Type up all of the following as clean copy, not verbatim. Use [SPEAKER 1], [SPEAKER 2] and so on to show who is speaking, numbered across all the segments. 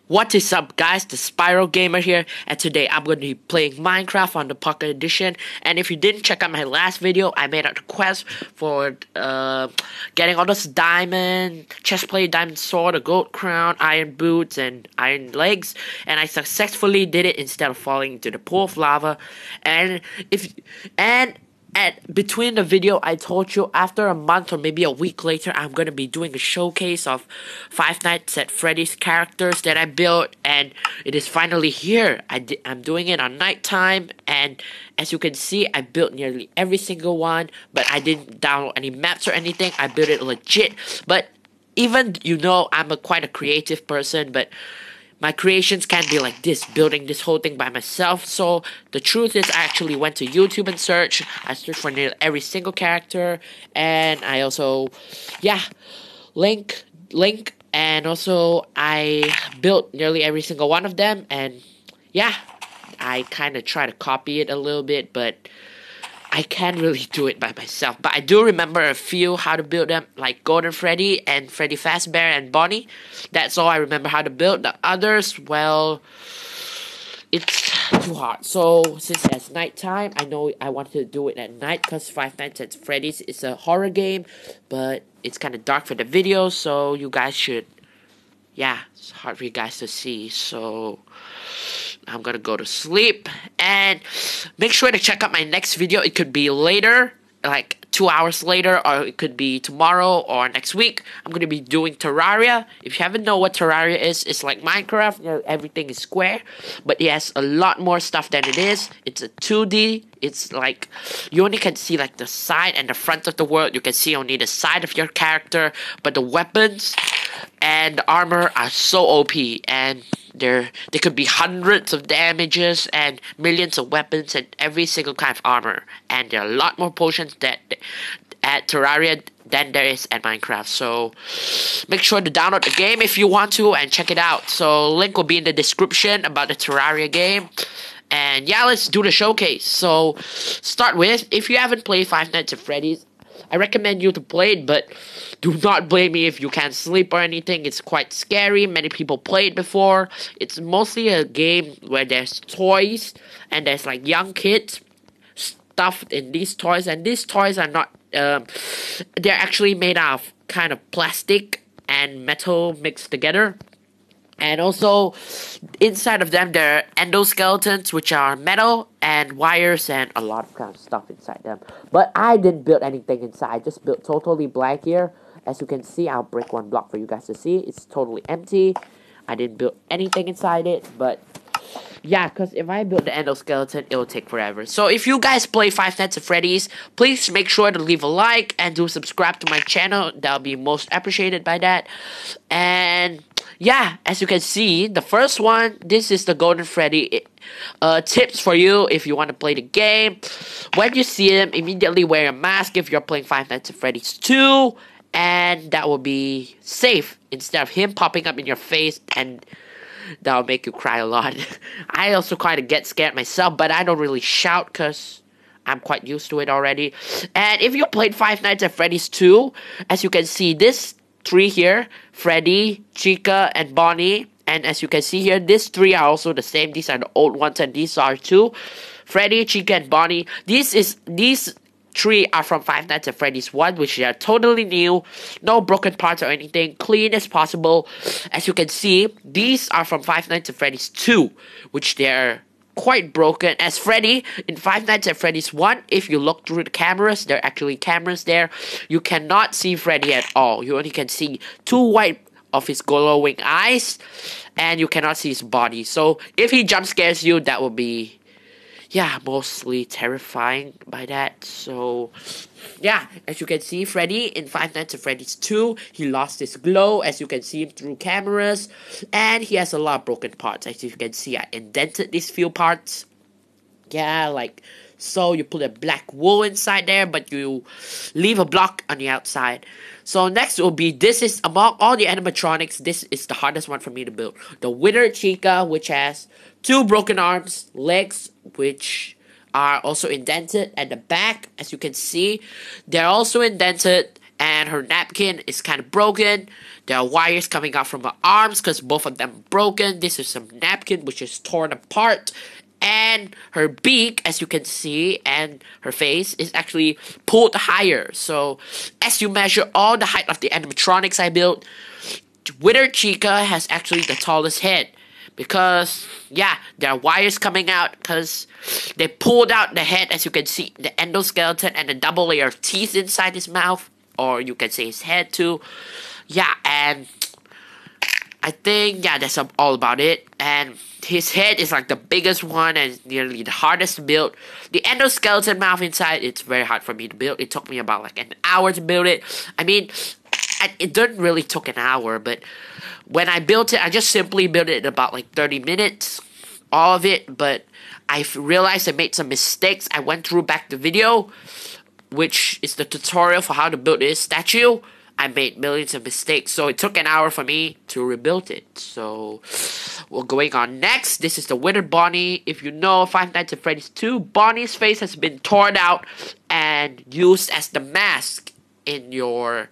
[SPEAKER 1] What is up, guys? The Spiral Gamer here, and today I'm going to be playing Minecraft on the Pocket Edition. And if you didn't check out my last video, I made a quest for getting all those diamond chestplate, diamond sword, a gold crown, iron boots, and iron legs. And I successfully did it instead of falling into the pool of lava. Between the video, I told you after a month or maybe a week later, I'm going to be doing a showcase of Five Nights at Freddy's characters that I built, and it is finally here. I'm doing it on nighttime, and as you can see, I built nearly every single one, but I didn't download any maps or anything. I built it legit, but even, I'm quite a creative person, but my creations can't be like this, building this whole thing by myself. So the truth is, I actually went to YouTube and searched. I searched for nearly every single character, and I also, link, and also I built nearly every single one of them. And yeah, I kind of try to copy it a little bit, but I can't really do it by myself. But I do remember a few how to build them, like Golden Freddy and Freddy Fazbear and Bonnie. That's all I remember how to build. The others, well, it's too hard. So since it's nighttime, I know I wanted to do it at night because Five Nights at Freddy's is a horror game, but it's kind of dark for the video, so you guys should, it's hard for you guys to see. So I'm gonna go to sleep, and make sure to check out my next video. It could be later, like 2 hours later, or it could be tomorrow or next week. I'm gonna be doing Terraria. If you haven't know what Terraria is, it's like Minecraft. Everything is square, but it has a lot more stuff than it is. It's a 2D. It's like you only can see like the side and the front of the world. You can see only the side of your character, but the weapons and the armor are so OP, and there could be hundreds of damages and millions of weapons and every single kind of armor. And there are a lot more potions that at Terraria than there is at Minecraft. So make sure to download the game if you want to and check it out. So link will be in the description about the Terraria game. And yeah, let's do the showcase. So start with, if you haven't played Five Nights at Freddy's, I recommend you to play it, but do not blame me if you can't sleep or anything. It's quite scary. Many people played before. It's mostly a game where there's toys and there's like young kids stuffed in these toys, and these toys are not they're actually made out of kind of plastic and metal mixed together. And also, inside of them, there are endoskeletons, which are metal, and wires, and a lot of kind of stuff inside them. But I didn't build anything inside. I just built totally blank here. As you can see, I'll break one block for you guys to see. It's totally empty. I didn't build anything inside it, but yeah, because if I build the endoskeleton, it will take forever. So if you guys play Five Nights at Freddy's, please make sure to leave a like and do subscribe to my channel. That'll be most appreciated by that. And yeah, as you can see, the first one, this is the Golden Freddy. Tips for you if you want to play the game. When you see him, immediately wear a mask if you're playing Five Nights at Freddy's 2. And that will be safe instead of him popping up in your face, and that'll make you cry a lot. I also kind of get scared myself, but I don't really shout because I'm quite used to it already. And if you played Five Nights at Freddy's 2, as you can see, this three here, Freddy, Chica, and Bonnie. And as you can see here, these three are also the same. These are the old ones, and these are two. Freddy, Chica, and Bonnie. These three are from Five Nights at Freddy's 1, which are totally new. No broken parts or anything. Clean as possible. As you can see, these are from Five Nights at Freddy's 2, which they're quite broken. As Freddy, in Five Nights at Freddy's 1, if you look through the cameras, there are actually cameras there. You cannot see Freddy at all. You only can see two white of his glowing eyes, and you cannot see his body. So if he jump scares you, that will be mostly terrifying by that. So yeah, as you can see, Freddy in Five Nights at Freddy's 2, he lost his glow, as you can see him through cameras, and he has a lot of broken parts. As you can see, I indented these few parts. Yeah, like so. You put a black wool inside there, but you leave a block on the outside. So next will be, this is, among all the animatronics, this is the hardest one for me to build. The Wither Chica, which has two broken arms, legs, which are also indented at the back. As you can see, they're also indented, and her napkin is kind of broken. There are wires coming out from her arms because both of them are broken. This is some napkin which is torn apart. And her beak, as you can see, and her face is actually pulled higher. So, as you measure all the height of the animatronics I built, Wither Chica has actually the tallest head. Because, yeah, there are wires coming out because they pulled out the head, as you can see, the endoskeleton and the double layer of teeth inside his mouth. Or you can say his head too. Yeah, and I think, yeah, that's all about it. And his head is like the biggest one and nearly the hardest to build. The endoskeleton mouth inside, it's very hard for me to build. It took me about like an hour to build it. I mean, it didn't really took an hour, but when I built it, I just simply built it in about like 30 minutes. All of it, but I realized I made some mistakes. I went through back the video, which is the tutorial for how to build this statue. I made millions of mistakes, so it took an hour for me to rebuild it. So, we're going on next. This is the Wither Bonnie. If you know Five Nights at Freddy's 2, Bonnie's face has been torn out and used as the mask in your,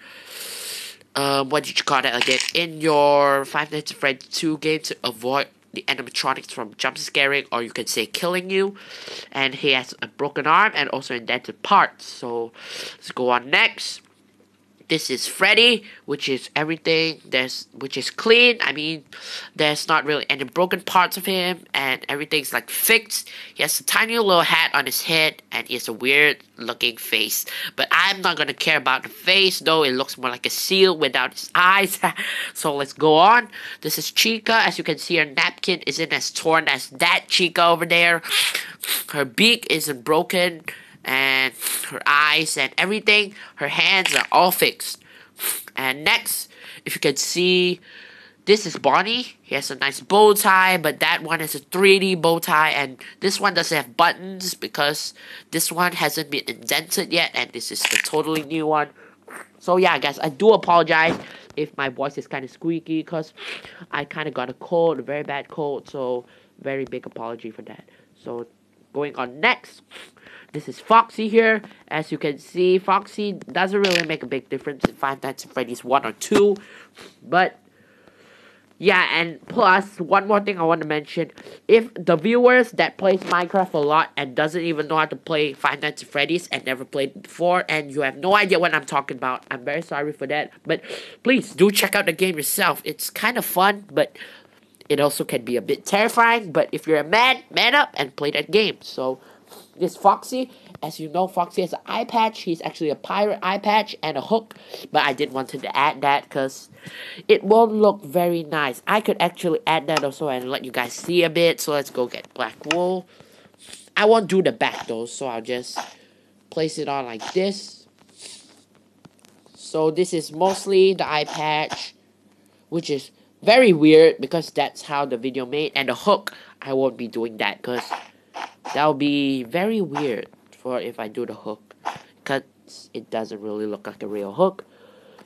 [SPEAKER 1] what did you call that again? In your Five Nights at Freddy's 2 game to avoid the animatronics from jump scaring, or you can say killing you. And he has a broken arm and also indented parts. So, let's go on next. This is Freddy, which is everything which is clean. I mean, there's not really any broken parts of him, and everything's like fixed. He has a tiny little hat on his head, and he has a weird looking face. But I'm not gonna care about the face, though. It looks more like a seal without his eyes. So let's go on. This is Chica. As you can see, her napkin isn't as torn as that Chica over there. Her beak isn't broken. And her eyes and everything, her hands are all fixed. And next, if you can see, this is Bonnie. He has a nice bow tie, but that one is a 3D bow tie, and this one doesn't have buttons because this one hasn't been indented yet, and this is the totally new one. So yeah, guys, I do apologize if my voice is kind of squeaky because I kind of got a cold, a very bad cold, so very big apology for that. So going on next. This is Foxy here. As you can see, Foxy doesn't really make a big difference in Five Nights at Freddy's 1 or 2. But, yeah, and plus, one more thing I want to mention. If the viewers that plays Minecraft a lot and doesn't even know how to play Five Nights at Freddy's and never played it before, and you have no idea what I'm talking about, I'm very sorry for that. But please, do check out the game yourself. It's kind of fun, but it also can be a bit terrifying. But if you're a man up and play that game. So, this Foxy, as you know, Foxy has an eye patch. He's actually a pirate eye patch and a hook. But I didn't want to add that because it won't look very nice. I could actually add that also and let you guys see a bit. So let's go get black wool. I won't do the back though, so I'll just place it on like this. So this is mostly the eye patch, which is very weird because that's how the video made. And the hook, I won't be doing that because that'll be very weird for if I do the hook, because it doesn't really look like a real hook.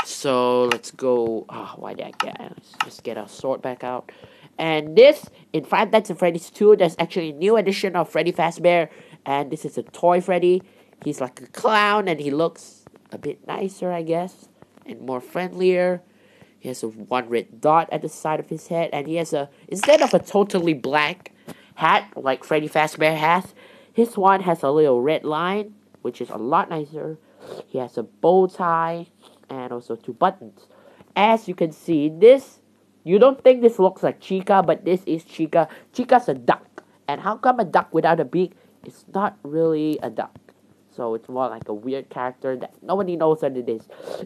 [SPEAKER 1] So let's go. Why did I get? Let's just get our sword back out. And this in Five Nights at Freddy's 2, there's actually a new edition of Freddy Fazbear, and this is a toy Freddy. He's like a clown, and he looks a bit nicer, I guess, and more friendlier. He has a one red dot at the side of his head, and he has a, instead of a totally black hat like Freddy Fazbear has, his one has a little red line, which is a lot nicer. He has a bow tie and also 2 buttons. As you can see, this, you don't think this looks like Chica, but this is Chica. Chica's a duck. And how come a duck without a beak? It's not really a duck. So it's more like a weird character that nobody knows what it is.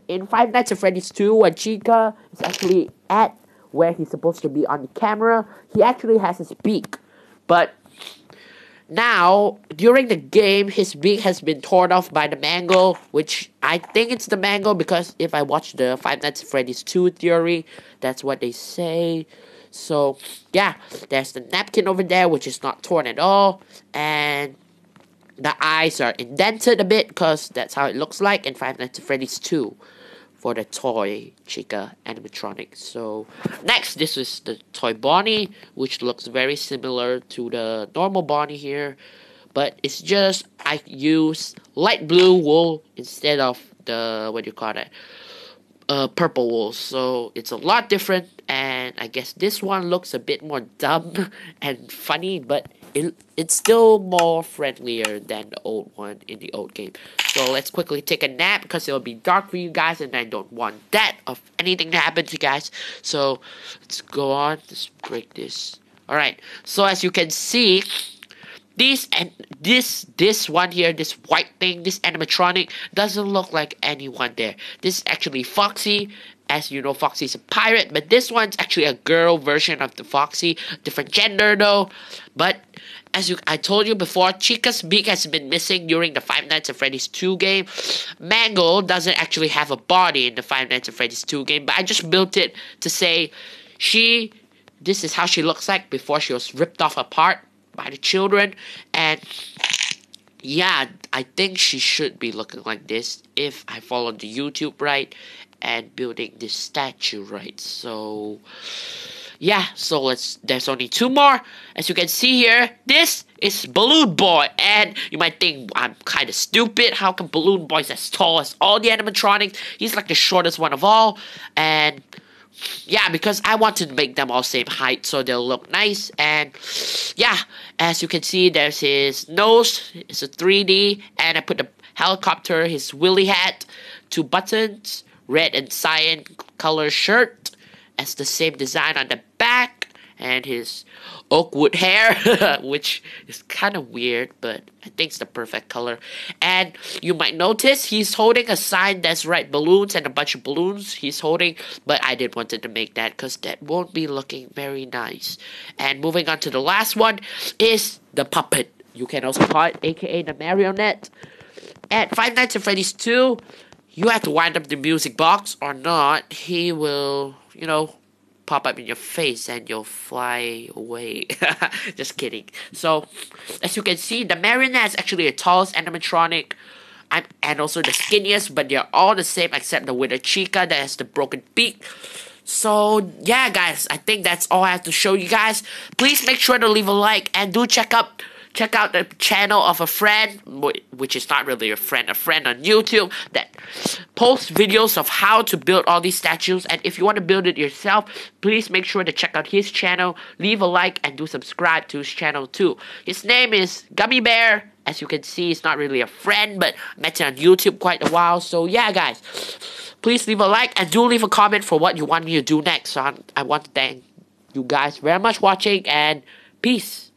[SPEAKER 1] In Five Nights at Freddy's 2, when Chica is actually at where he's supposed to be on the camera, he actually has his beak. But now, during the game, his beak has been torn off by the mango, which I think it's the mango because if I watch the Five Nights at Freddy's 2 theory, that's what they say. So, yeah, there's the napkin over there, which is not torn at all, and the eyes are indented a bit because that's how it looks like in Five Nights at Freddy's 2. For the toy Chica animatronic. So next, this is the toy Bonnie, which looks very similar to the normal Bonnie here, but it's just I use light blue wool instead of the, what do you call it, purple wool. So it's a lot different, and I guess this one looks a bit more dumb and funny, but it's still more friendlier than the old one in the old game. So let's quickly take a nap because it'll be dark for you guys, and I don't want that of anything to happen to you guys. So let's go on. Let's break this. Alright, so as you can see, this one here, this white thing, this animatronic doesn't look like anyone there. This is actually Foxy. As you know, Foxy's a pirate, but this one's actually a girl version of the Foxy, different gender though. But as I told you before, Chica's beak has been missing during the Five Nights at Freddy's 2 game. Mango doesn't actually have a body in the Five Nights at Freddy's 2 game, but I just built it to say this is how she looks like before she was ripped off apart by the children. And yeah, I think she should be looking like this if I followed the YouTube right and building this statue right. So yeah, so there's only 2 more. As you can see here, this is Balloon Boy, and you might think I'm kind of stupid. How come Balloon Boy's as tall as all the animatronics? He's like the shortest one of all, and yeah, because I wanted to make them all same height so they'll look nice. And yeah, as you can see, there's his nose. It's a 3D, and I put the helicopter, his willy hat, 2 buttons, red and cyan color shirt as the same design on the back, and his oak wood hair, which is kind of weird, but I think it's the perfect color. And you might notice he's holding a sign that's right balloons and a bunch of balloons he's holding, but I didn't want to make that because that won't be looking very nice. And moving on to the last one is the puppet. You can also call it aka the marionette. At Five Nights at Freddy's 2, you have to wind up the music box or not. He will, pop up in your face and you'll fly away. Just kidding. So, as you can see, the marionette is actually the tallest animatronic and also the skinniest, but they're all the same except the Wither Chica that has the broken beak. So, yeah, guys, I think that's all I have to show you guys. Please make sure to leave a like and do check out the channel of a friend, which is not really a friend on YouTube, that posts videos of how to build all these statues. And if you want to build it yourself, please make sure to check out his channel, leave a like, and do subscribe to his channel too. His name is Gummy Bear. As you can see, he's not really a friend, but I met him on YouTube quite a while. So yeah, guys, please leave a like and do leave a comment for what you want me to do next. So I want to thank you guys very much for watching, and peace.